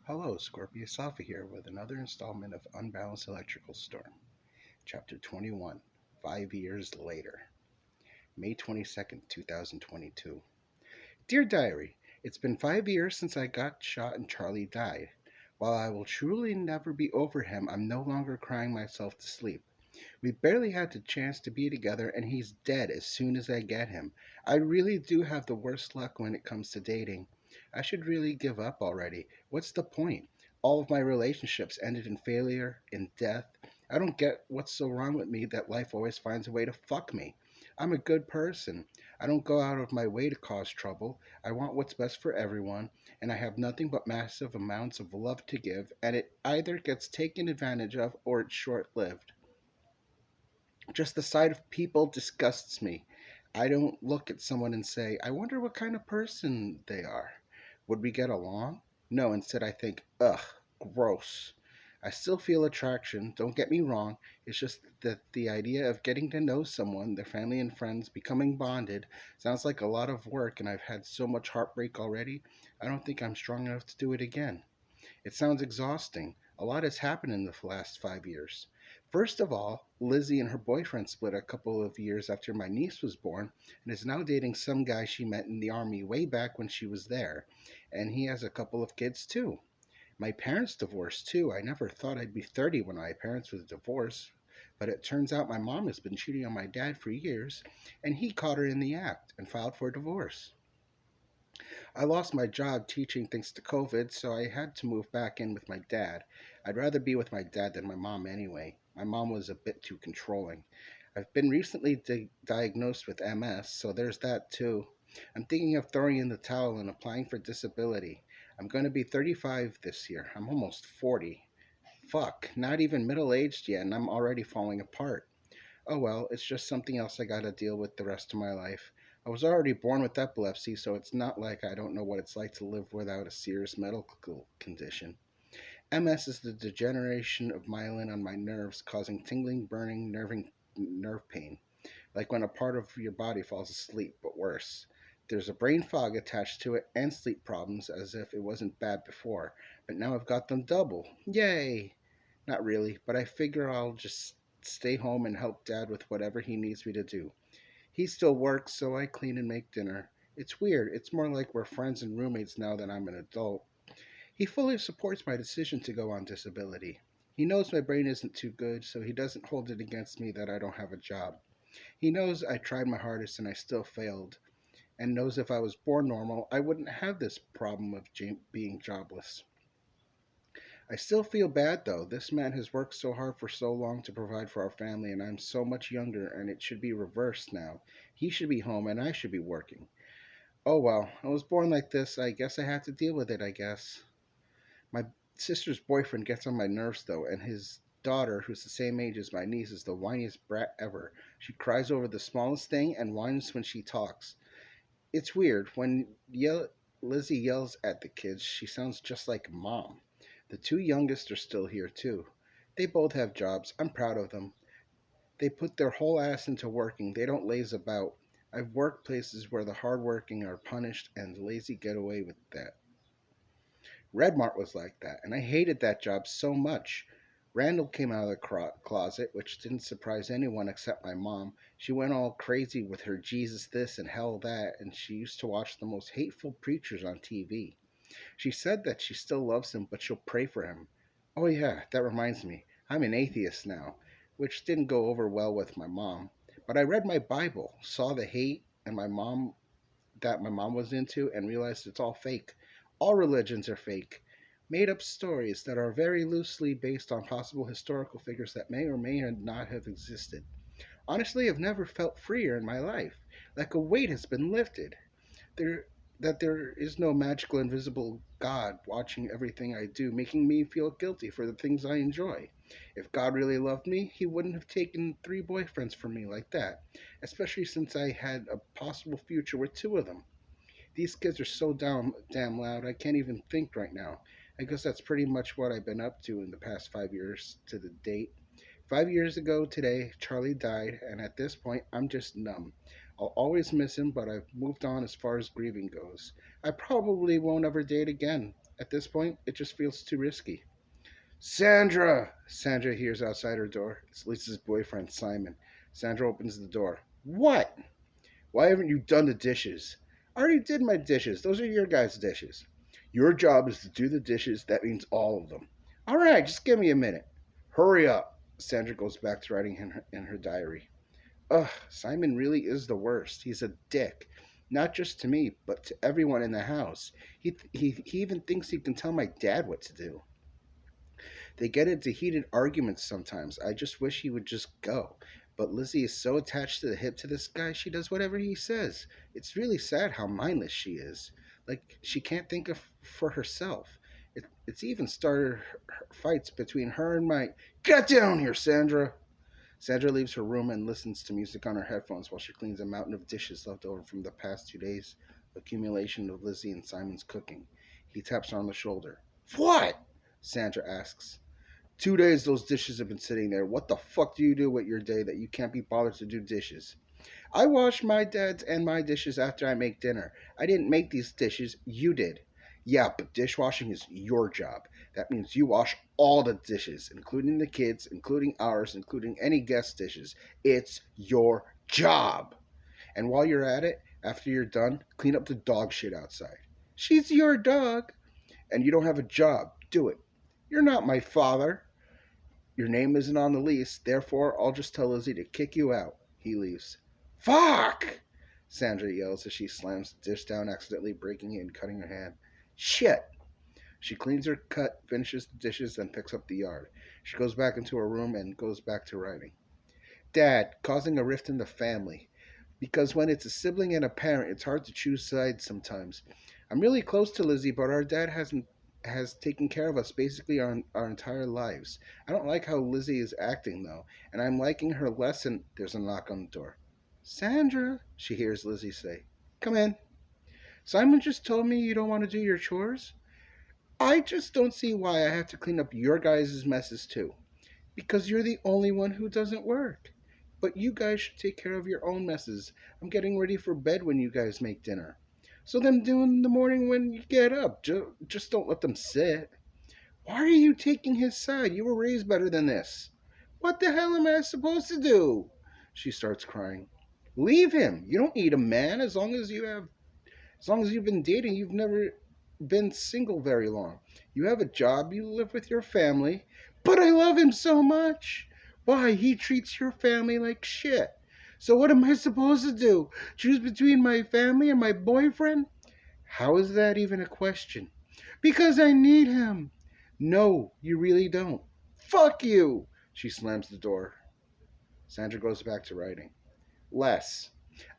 Hello, Scorpius Alpha here with another installment of Unbalanced Electrical Storm, Chapter 21, 5 Years Later, May 22nd, 2022. Dear Diary, it's been 5 years since I got shot and Charlie died. While I will truly never be over him, I'm no longer crying myself to sleep. We barely had the chance to be together, and he's dead as soon as I get him. I really do have the worst luck when it comes to dating. I should really give up already. What's the point? All of my relationships ended in failure, in death. I don't get what's so wrong with me that life always finds a way to fuck me. I'm a good person. I don't go out of my way to cause trouble. I want what's best for everyone, and I have nothing but massive amounts of love to give, and it either gets taken advantage of or it's short lived. Just the sight of people disgusts me. I don't look at someone and say, I wonder what kind of person they are. Would we get along? No, instead I think, ugh, gross. I still feel attraction, don't get me wrong. It's just that the idea of getting to know someone, their family and friends, becoming bonded, sounds like a lot of work, and I've had so much heartbreak already. I don't think I'm strong enough to do it again. It sounds exhausting. A lot has happened in the last 5 years. First of all, Lizzie and her boyfriend split a couple of years after my niece was born and is now dating some guy she met in the army way back when she was there. And he has a couple of kids too. My parents divorced too. I never thought I'd be 30 when my parents was divorced. But it turns out my mom has been cheating on my dad for years, and he caught her in the act and filed for divorce. I lost my job teaching thanks to COVID, so I had to move back in with my dad. I'd rather be with my dad than my mom anyway. My mom was a bit too controlling. I've been recently diagnosed with MS, so there's that too. I'm thinking of throwing in the towel and applying for disability. I'm going to be 35 this year. I'm almost 40. Fuck, not even middle aged yet, and I'm already falling apart. Oh well, it's just something else I gotta deal with the rest of my life. I was already born with epilepsy, so it's not like I don't know what it's like to live without a serious medical condition. MS is the degeneration of myelin on my nerves, causing tingling, burning, nerve pain, like when a part of your body falls asleep, but worse. There's a brain fog attached to it and sleep problems, as if it wasn't bad before, but now I've got them double. Yay! Not really, but I figure I'll just stay home and help Dad with whatever he needs me to do. He still works, so I clean and make dinner. It's weird. It's more like we're friends and roommates now that I'm an adult. He fully supports my decision to go on disability. He knows my brain isn't too good, so he doesn't hold it against me that I don't have a job. He knows I tried my hardest and I still failed, and knows if I was born normal, I wouldn't have this problem of being jobless. I still feel bad though. This man has worked so hard for so long to provide for our family, and I'm so much younger, and it should be reversed now. He should be home, and I should be working. Oh well, I was born like this. I guess I have to deal with it, I guess. My sister's boyfriend gets on my nerves though, and his daughter, who's the same age as my niece, is the whiniest brat ever. She cries over the smallest thing and whines when she talks. It's weird. Lizzie yells at the kids, she sounds just like mom. The two youngest are still here, too. They both have jobs. I'm proud of them. They put their whole ass into working. They don't laze about. I've worked places where the hardworking are punished and the lazy get away with that. Redmart was like that, and I hated that job so much. Randall came out of the closet, which didn't surprise anyone except my mom. She went all crazy with her Jesus this and hell that, and she used to watch the most hateful preachers on TV. She said that she still loves him, but she'll pray for him. Oh, yeah, that reminds me. I'm an atheist now, which didn't go over well with my mom. But I read my Bible, saw the hate and my mom was into, and realized it's all fake. All religions are fake. Made up stories that are very loosely based on possible historical figures that may or may not have existed. Honestly, I've never felt freer in my life, like a weight has been lifted. There that there is no magical invisible God watching everything I do, making me feel guilty for the things I enjoy. If God really loved me, he wouldn't have taken three boyfriends from me like that, especially since I had a possible future with two of them. These kids are so damn loud, I can't even think right now. I guess that's pretty much what I've been up to in the past 5 years to the date. 5 years ago today, Charlie died, and at this point, I'm just numb. I'll always miss him, but I've moved on as far as grieving goes. I probably won't ever date again. At this point, it just feels too risky. Sandra! Sandra hears outside her door. It's Lisa's boyfriend, Simon. Sandra opens the door. What? Why haven't you done the dishes? I already did my dishes. Those are your guys' dishes. Your job is to do the dishes. That means all of them. All right, just give me a minute. Hurry up. Sandra goes back to writing in her diary. Ugh, Simon really is the worst. He's a dick. Not just to me, but to everyone in the house. He even thinks he can tell my dad what to do. They get into heated arguments sometimes. I just wish he would just go. But Lizzie is so attached to the hip to this guy, she does whatever he says. It's really sad how mindless she is. Like, she can't think of for herself. It's even started fights between her and my. Get down here, Sandra! Sandra leaves her room and listens to music on her headphones while she cleans a mountain of dishes left over from the past 2 days. Accumulation of Lizzie and Simon's cooking. He taps her on the shoulder. What? Sandra asks. 2 days those dishes have been sitting there. What the fuck do you do with your day that you can't be bothered to do dishes? I wash my dad's and my dishes after I make dinner. I didn't make these dishes, you did. Yeah, but dishwashing is your job. That means you wash all the dishes, including the kids, including ours, including any guest dishes. It's your job. And while you're at it, after you're done, clean up the dog shit outside. She's your dog. And you don't have a job. Do it. You're not my father. Your name isn't on the lease, therefore I'll just tell Lizzie to kick you out. He leaves. Fuck! Sandra yells as she slams the dish down, accidentally breaking it and cutting her hand. Shit! She cleans her cut, finishes the dishes, then picks up the yard. She goes back into her room and goes back to writing. Dad, causing a rift in the family. Because when it's a sibling and a parent, it's hard to choose sides sometimes. I'm really close to Lizzie, but our dad has taken care of us basically our entire lives. I don't like how Lizzie is acting though, and I'm liking her less. And there's a knock on the door. Sandra, she hears Lizzie say. Come in. Simon just told me you don't want to do your chores. I just don't see why I have to clean up your guys' messes too. Because you're the only one who doesn't work. But you guys should take care of your own messes. I'm getting ready for bed when you guys make dinner. So then do in the morning when you get up. Just don't let them sit. Why are you taking his side? You were raised better than this. What the hell am I supposed to do? She starts crying. Leave him. You don't need a man as long as you've been dating, you've never been single very long. You have a job, you live with your family. But I love him so much. Why, he treats your family like shit. So what am I supposed to do? Choose between my family and my boyfriend? How is that even a question? Because I need him. No, you really don't. Fuck you! She slams the door. Sandra goes back to writing. Les,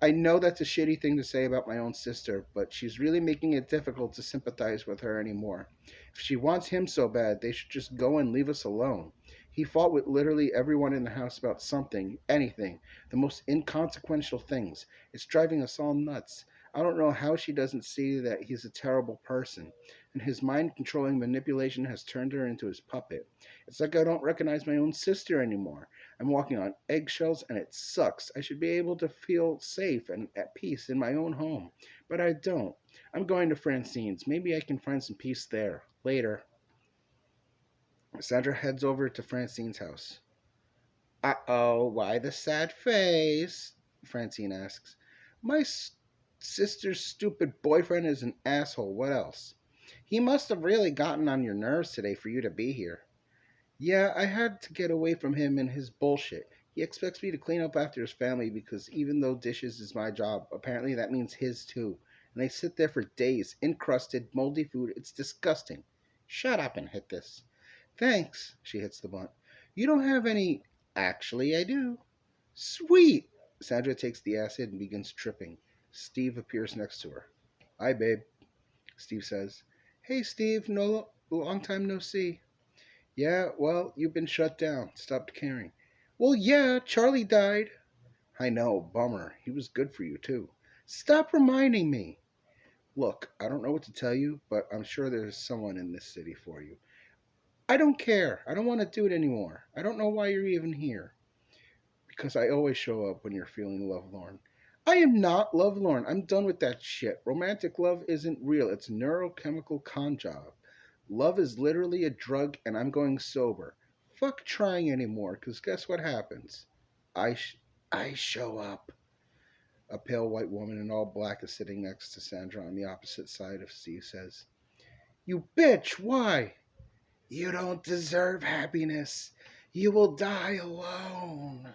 I know that's a shitty thing to say about my own sister, but she's really making it difficult to sympathize with her anymore. If she wants him so bad, they should just go and leave us alone. He fought with literally everyone in the house about something, anything, the most inconsequential things. It's driving us all nuts. I don't know how she doesn't see that he's a terrible person, and his mind controlling manipulation has turned her into his puppet. It's like I don't recognize my own sister anymore. I'm walking on eggshells and it sucks. I should be able to feel safe and at peace in my own home, but I don't. I'm going to Francine's. Maybe I can find some peace there. Later. Sandra heads over to Francine's house. Uh-oh, why the sad face? Francine asks. My sister's stupid boyfriend is an asshole. What else? He must have really gotten on your nerves today for you to be here. Yeah, I had to get away from him and his bullshit. He expects me to clean up after his family because even though dishes is my job, apparently that means his too. And they sit there for days, encrusted, moldy food. It's disgusting. Shut up and hit this. Thanks, she hits the blunt. You don't have any. Actually, I do. Sweet! Sandra takes the acid and begins tripping. Steve appears next to her. Hi, babe, Steve says. Hey, Steve, long time no see. Yeah, well, you've been shut down. Stopped caring. Well, yeah, Charlie died. I know, bummer. He was good for you, too. Stop reminding me. Look, I don't know what to tell you, but I'm sure there's someone in this city for you. I don't care. I don't want to do it anymore. I don't know why you're even here. Because I always show up when you're feeling lovelorn. I am not lovelorn. I'm done with that shit. Romantic love isn't real. It's a neurochemical con job. Love is literally a drug, and I'm going sober. Fuck trying anymore, because guess what happens? I, sh- I show up. A pale white woman in all black is sitting next to Sandra on the opposite side of Steve says, You bitch, why? You don't deserve happiness. You will die alone.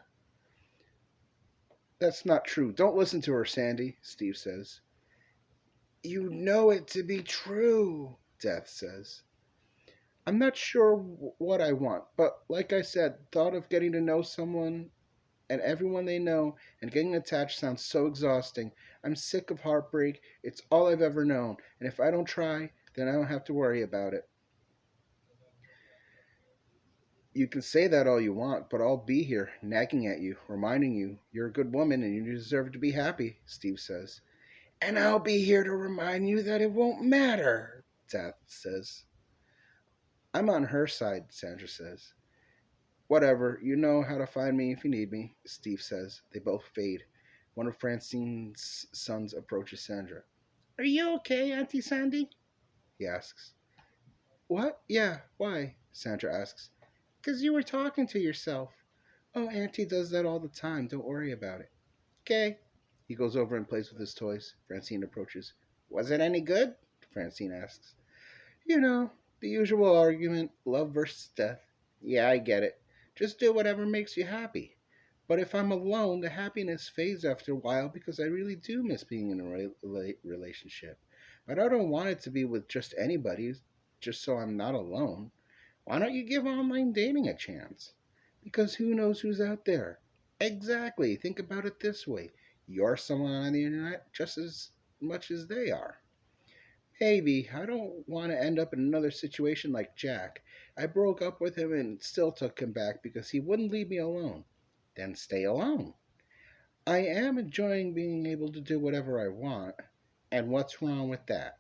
That's not true. Don't listen to her, Sandy, Steve says. You know it to be true, Death says. I'm not sure what I want, but like I said, thought of getting to know someone and everyone they know and getting attached sounds so exhausting. I'm sick of heartbreak. It's all I've ever known, and if I don't try, then I don't have to worry about it. You can say that all you want, but I'll be here, nagging at you, reminding you you're a good woman and you deserve to be happy, Steve says. And I'll be here to remind you that it won't matter, Death says. I'm on her side, Sandra says. Whatever, you know how to find me if you need me, Steve says. They both fade. One of Francine's sons approaches Sandra. Are you okay, Auntie Sandy? He asks. What? Yeah, why? Sandra asks. 'Cause you were talking to yourself. Oh, Auntie does that all the time. Don't worry about it. Okay. He goes over and plays with his toys. Francine approaches. Was it any good? Francine asks. You know, the usual argument, love versus death. Yeah, I get it. Just do whatever makes you happy. But if I'm alone, the happiness fades after a while because I really do miss being in a relationship. But I don't want it to be with just anybody, just so I'm not alone. Why don't you give online dating a chance? Because who knows who's out there? Exactly. Think about it this way. You're someone on the internet just as much as they are. Maybe. I don't want to end up in another situation like Jack. I broke up with him and still took him back because he wouldn't leave me alone. Then stay alone. I am enjoying being able to do whatever I want. And what's wrong with that?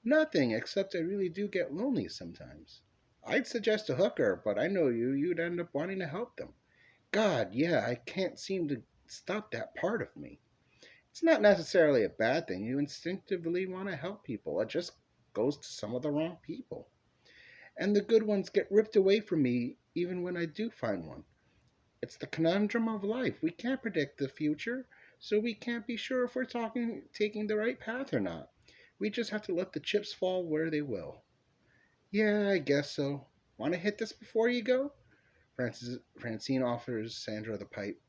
Nothing, except I really do get lonely sometimes. I'd suggest a hooker, but I know you'd end up wanting to help them. God, yeah, I can't seem to stop that part of me. It's not necessarily a bad thing. You instinctively want to help people. It just goes to some of the wrong people. And the good ones get ripped away from me even when I do find one. It's the conundrum of life. We can't predict the future, so we can't be sure if we're taking the right path or not. We just have to let the chips fall where they will. Yeah, I guess so. Want to hit this before you go? Francine offers Sandra the pipe.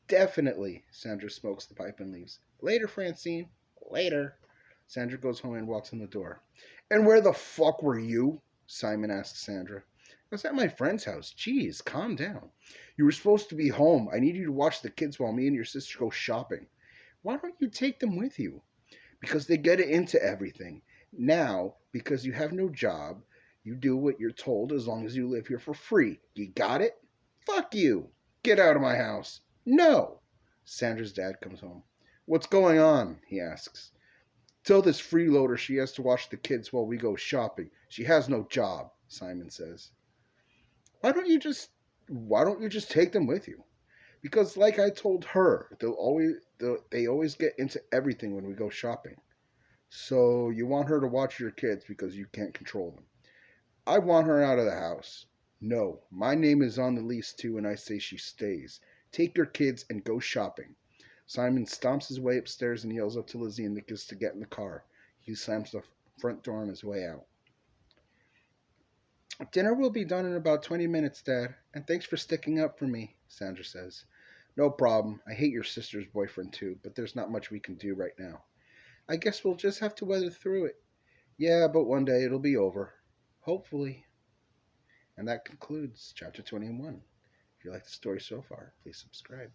Definitely. Sandra smokes the pipe and leaves. Later, Francine. Later. Sandra goes home and walks in the door. And where the fuck were you? Simon asks Sandra. I was at my friend's house. Jeez, calm down. You were supposed to be home. I need you to watch the kids while me and your sister go shopping. Why don't you take them with you? Because they get into everything. Now, because you have no job, you do what you're told as long as you live here for free. You got it? Fuck you. Get out of my house. No. Sandra's dad comes home. What's going on? He asks. Tell this freeloader she has to watch the kids while we go shopping. She has no job, Simon says. Why don't you just why don't you just take them with you? Because like I told her, they always get into everything when we go shopping. So you want her to watch your kids because you can't control them. I want her out of the house. No, my name is on the lease too, and I say she stays. Take your kids and go shopping. Simon stomps his way upstairs and yells up to Lizzie and the kids to get in the car. He slams the front door on his way out. Dinner will be done in about 20 minutes, Dad, and thanks for sticking up for me, Sandra says. No problem. I hate your sister's boyfriend too, but there's not much we can do right now. I guess we'll just have to weather through it. Yeah, but one day it'll be over. Hopefully. And that concludes chapter 21. If you like the story so far, please subscribe.